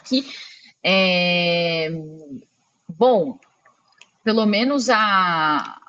que, bom, pelo menos a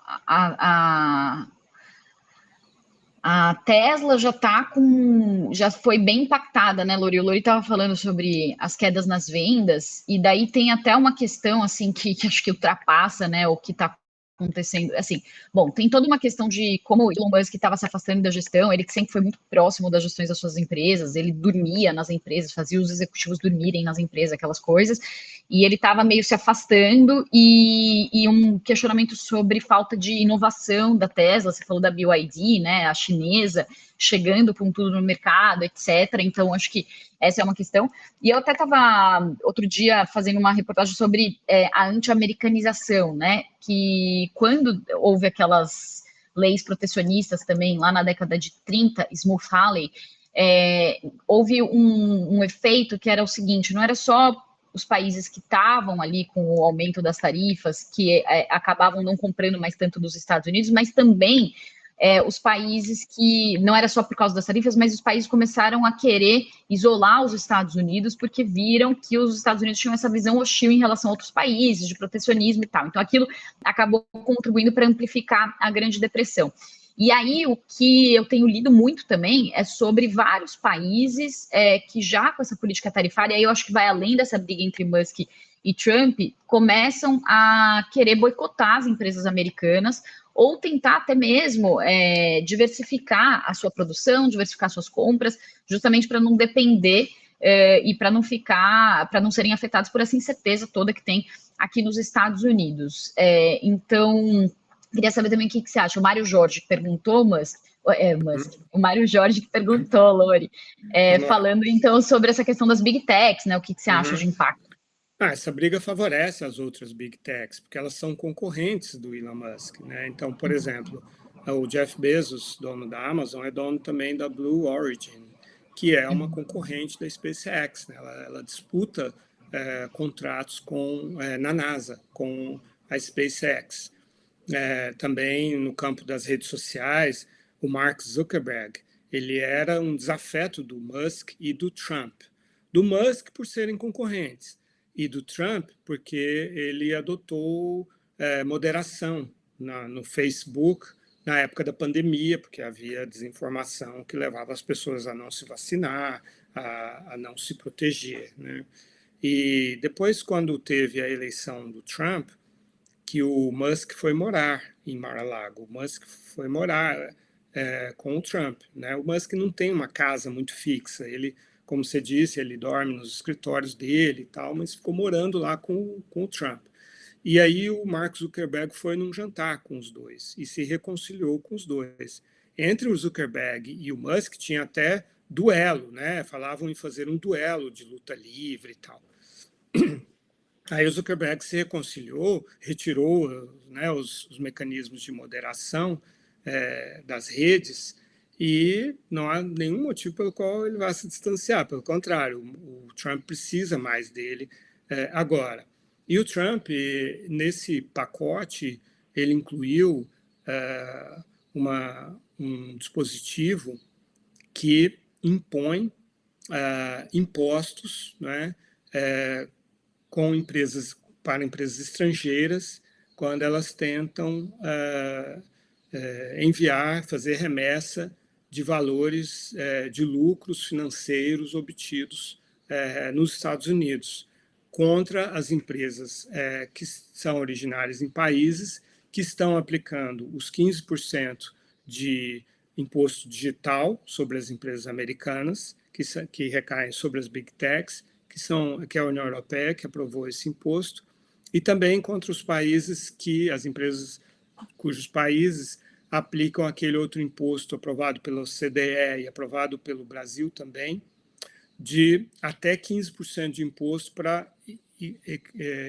Tesla já foi bem impactada, né, Lori? O Lori estava falando sobre as quedas nas vendas, e daí tem até uma questão, assim, que acho que ultrapassa, né, o que está acontecendo, assim, bom, tem toda uma questão de como o Elon Musk estava se afastando da gestão, ele que sempre foi muito próximo das gestões das suas empresas, ele dormia nas empresas, fazia os executivos dormirem nas empresas, aquelas coisas, e ele estava meio se afastando, e um questionamento sobre falta de inovação da Tesla, você falou da BYD, né, a chinesa, chegando com tudo no mercado, etc. Então, acho que essa é uma questão. E eu até estava, outro dia, fazendo uma reportagem sobre a anti-americanização, né? Que quando houve aquelas leis protecionistas também, lá na década de 30, Smoot-Hawley, houve um efeito que era o seguinte, não era só os países que estavam ali com o aumento das tarifas, que acabavam não comprando mais tanto dos Estados Unidos, mas também os países que, não era só por causa das tarifas, mas os países começaram a querer isolar os Estados Unidos porque viram que os Estados Unidos tinham essa visão hostil em relação a outros países, de protecionismo e tal. Então, aquilo acabou contribuindo para amplificar a Grande Depressão. E aí, o que eu tenho lido muito também é sobre vários países que já com essa política tarifária, aí eu acho que vai além dessa briga entre Musk e Trump, começam a querer boicotar as empresas americanas ou tentar até mesmo diversificar a sua produção, diversificar suas compras, justamente para não depender e para não serem afetados por essa incerteza toda que tem aqui nos Estados Unidos. Então, queria saber também o que você acha. O Mário Jorge perguntou, o Mário Jorge que perguntou, Lori, falando então sobre essa questão das Big Techs, né? O que você acha de impacto? Essa briga favorece as outras Big Techs, porque elas são concorrentes do Elon Musk, né? Então, por exemplo, o Jeff Bezos, dono da Amazon, é dono também da Blue Origin, que é uma concorrente da SpaceX, né? Ela disputa contratos na NASA com a SpaceX. Também no campo das redes sociais, o Mark Zuckerberg, ele era um desafeto do Musk e do Trump. Do Musk por serem concorrentes, e do Trump porque ele adotou moderação no Facebook na época da pandemia, porque havia desinformação que levava as pessoas a não se vacinar, a não se proteger, né? E depois, quando teve a eleição do Trump, que o Musk foi morar em Mar-a-Lago, o Musk foi morar com o Trump, né? O Musk não tem uma casa muito fixa, ele, como você disse, ele dorme nos escritórios dele e tal, mas ficou morando lá com o Trump. E aí o Mark Zuckerberg foi num jantar com os dois e se reconciliou com os dois. Entre o Zuckerberg e o Musk tinha até duelo, né? Falavam em fazer um duelo de luta livre e tal. Aí o Zuckerberg se reconciliou, retirou, né, os mecanismos de moderação das redes, e não há nenhum motivo pelo qual ele vá se distanciar. Pelo contrário, o Trump precisa mais dele agora. E o Trump, nesse pacote, ele incluiu um dispositivo que impõe impostos, né, para empresas estrangeiras quando elas tentam fazer remessa de valores de lucros financeiros obtidos nos Estados Unidos contra as empresas que são originárias em países que estão aplicando os 15% de imposto digital sobre as empresas americanas, que recaem sobre as Big Techs, que é a União Europeia, que aprovou esse imposto, e também contra os países as empresas cujos países aplicam aquele outro imposto aprovado pela OCDE e aprovado pelo Brasil também, de até 15% de imposto para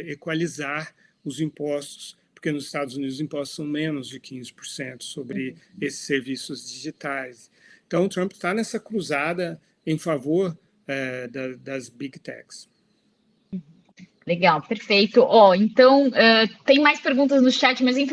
equalizar os impostos, porque nos Estados Unidos os impostos são menos de 15% sobre esses serviços digitais. Então, o Trump está nessa cruzada em favor das Big Techs. Legal, perfeito. Então, tem mais perguntas no chat, mas infelizmente